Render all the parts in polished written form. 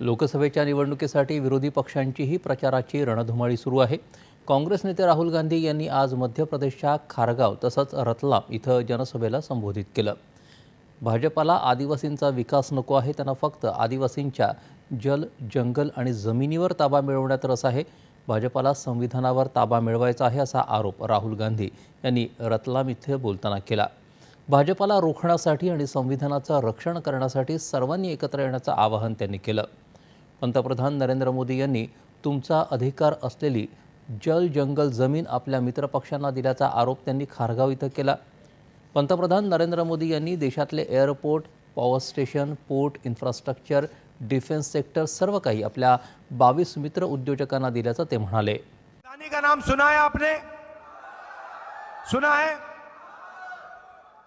लोकसभेच्या निवडणुकीसाठी विरोधी पक्षांचीही प्रचाराची रणधुमाळी सुरू आहे। काँग्रेस नेते राहुल गांधी यांनी आज मध्य प्रदेशच्या खारगाव तसंच रतलाम इथं जनसभेला संबोधित केलं। भाजपाला आदिवासींचा विकास नको आहे, त्यांना फक्त आदिवासींच्या जल, जंगल आणि जमिनीवर ताबा मिळवण्यात रस आहे। भाजपाला संविधानावर ताबा मिळवायचा आहे असा आरोप राहुल गांधी यांनी रतलाम इथे बोलताना केला। भाजपाला रोखण्यासाठी आणि संविधानाचं रक्षण करण्यासाठी सर्वांनी एकत्र येण्याचं आवाहन त्यांनी केलं। पंतप्रधान नरेंद्र मोदी यांनी तुमचा अधिकार असलेली जल, जंगल, जमीन आपल्या मित्रपक्षांना दिल्याचा आरोप त्यांनी खारगाव इथं केला। पंतप्रधान नरेंद्र मोदी यांनी देशातले airport, power station, port, infrastructure, defence sector सर्व काही आपल्या 22 मित्र उद्योजकांना दिल्याचं ते म्हणाले। अदानी का नाम सुना है आपने? सुना है?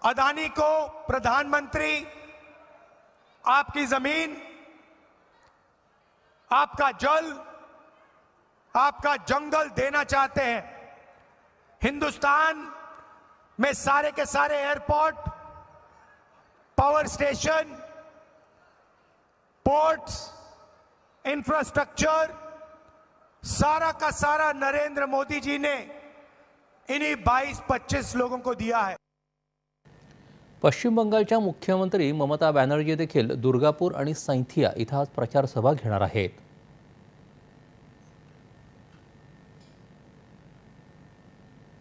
अदानी को प्रधानमंत्री आपकी जमीन, आपका जल, आपका जंगल देना चाहते हैं। हिंदुस्तान में सारे के सारे airport, power station, ports, infrastructure सारा का सारा नरेंद्र मोदी जी ने इन्हीं 22-25 लोगों को दिया है। पश्चिम बंगालच्या मुख्यमंत्री ममता बॅनर्जी देखील दुर्गापूर आणि सैंथिया इथं आज प्रचार सभा घेणार आहेत।